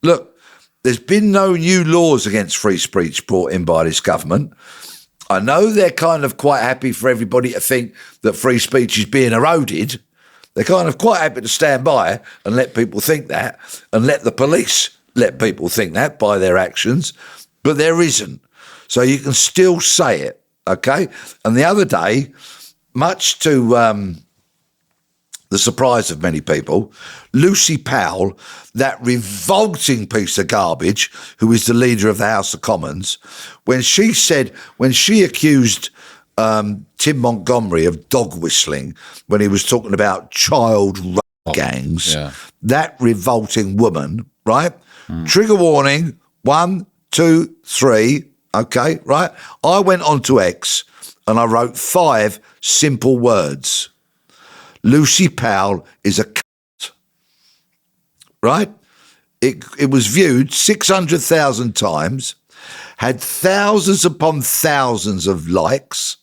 Look, there's been no new laws against free speech brought in by this government. I know they're kind of quite happy for everybody to think that free speech is being eroded. They're kind of quite happy to stand by and let people think that, and let the police let people think that by their actions, but there isn't. So you can still say it, okay? And the other day, much to the surprise of many people, Lucy Powell, that revolting piece of garbage, who is the leader of the House of Commons, when she accused Tim Montgomery of dog whistling when he was talking about child rape gangs, that revolting woman, right? Trigger warning, 1, 2, 3, okay, right? I went onto X and I wrote 5 simple words. Lucy Powell is a cunt, right? It was viewed 600,000 times, had thousands upon thousands of likes.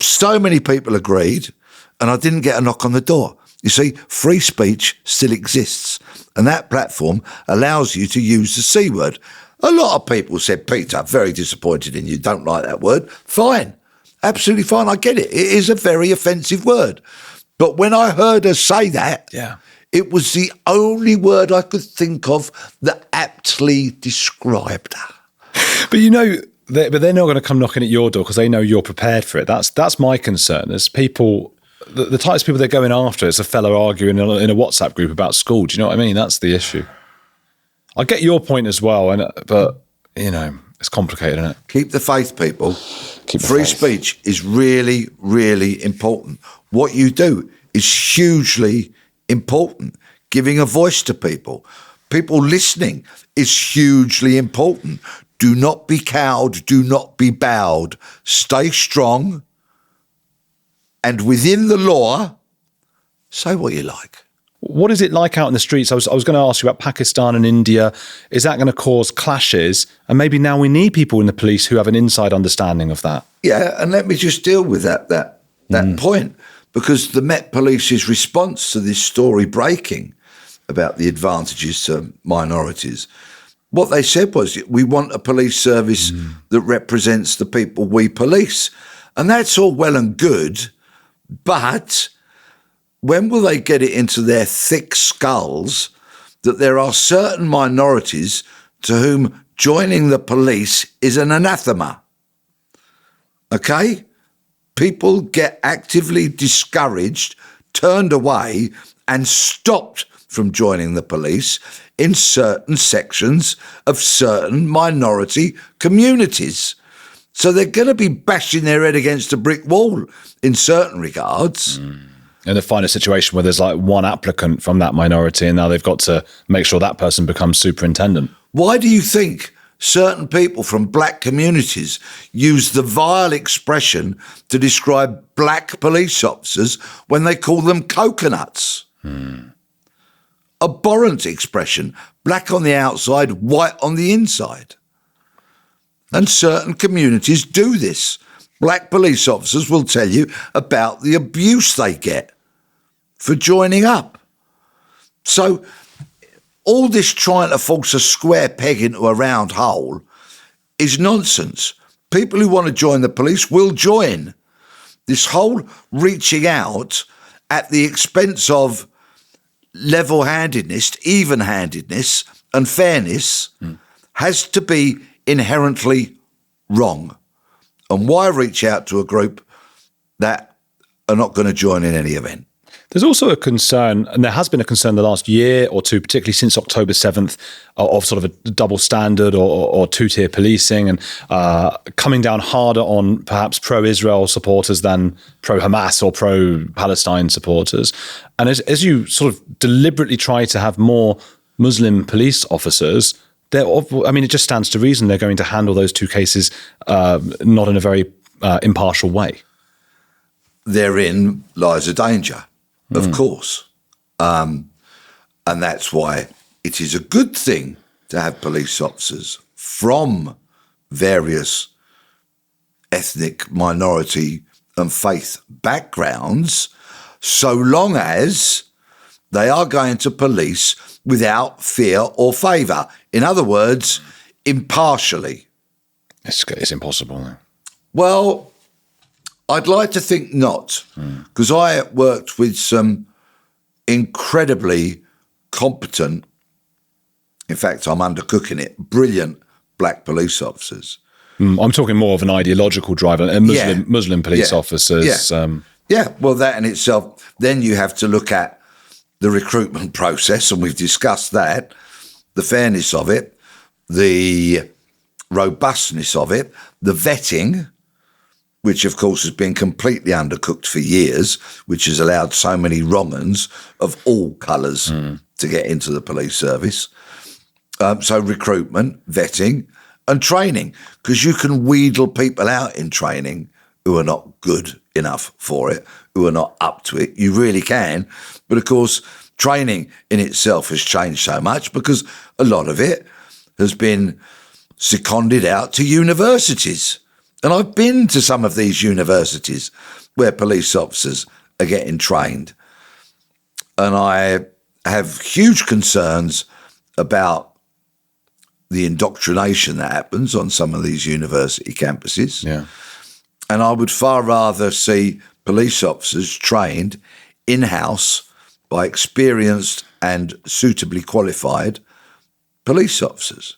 So many people agreed, and I didn't get a knock on the door. You see, free speech still exists, and that platform allows you to use the C word. A lot of people said, Peter, very disappointed in you, don't like that word. Fine, absolutely fine, I get it. It is a very offensive word. But when I heard her say that, it was the only word I could think of that aptly described her. But you know, they're not going to come knocking at your door because they know you're prepared for it. That's my concern. As people, the types of people they're going after is a fellow arguing in a WhatsApp group about school. Do you know what I mean? That's the issue. I get your point as well, but you know, it's complicated, isn't it? Keep the faith, people. Free speech is really, really important. What you do is hugely important. Giving a voice to people listening is hugely important. Do not be cowed, do not be bowed. Stay strong, and within the law, say what you like. What is it like out in the streets? I was going to ask you about Pakistan and India. Is that going to cause clashes? And maybe now we need people in the police who have an inside understanding of that. Yeah, and let me just deal with that point, because the Met Police's response to this story breaking about the advantages to minorities, what they said was, we want a police service that represents the people we police. And that's all well and good, but when will they get it into their thick skulls that there are certain minorities to whom joining the police is an anathema? Okay? People get actively discouraged, turned away, and stopped from joining the police in certain sections of certain minority communities. So they're going to be bashing their head against a brick wall in certain regards. And they find a situation where there's like one applicant from that minority and now they've got to make sure that person becomes superintendent. Why do you think certain people from black communities use the vile expression to describe black police officers when they call them coconuts? Abhorrent expression, black on the outside, white on the inside. And certain communities do this. Black police officers will tell you about the abuse they get for joining up. So all this trying to force a square peg into a round hole is nonsense. People who want to join the police will join. This whole reaching out at the expense of level-handedness, even-handedness and fairness has to be inherently wrong. And why reach out to a group that are not going to join in any event? There's also a concern, and there has been a concern the last year or two, particularly since October 7th, of sort of a double standard or two-tier policing and coming down harder on perhaps pro-Israel supporters than pro-Hamas or pro-Palestine supporters. And as you sort of deliberately try to have more Muslim police officers, it just stands to reason they're going to handle those two cases not in a very impartial way. Therein lies a danger, of course. And that's why it is a good thing to have police officers from various ethnic, minority and faith backgrounds, so long as They are going to police without fear or favour. In other words, impartially. It's impossible. Well, I'd like to think not, because I worked with some incredibly competent, in fact, I'm undercooking it, brilliant black police officers. I'm talking more of an ideological drive, and Muslim police officers. Yeah, well, that in itself, then you have to look at the recruitment process, and we've discussed that, the fairness of it, the robustness of it, the vetting, which of course has been completely undercooked for years, which has allowed so many wrong-uns of all colours to get into the police service. So recruitment, vetting and training, because you can wheedle people out in training who are not good enough for it, who are not up to it. You really can. But of course, training in itself has changed so much because a lot of it has been seconded out to universities. And I've been to some of these universities where police officers are getting trained. And I have huge concerns about the indoctrination that happens on some of these university campuses. Yeah. And I would far rather see police officers trained in-house by experienced and suitably qualified police officers.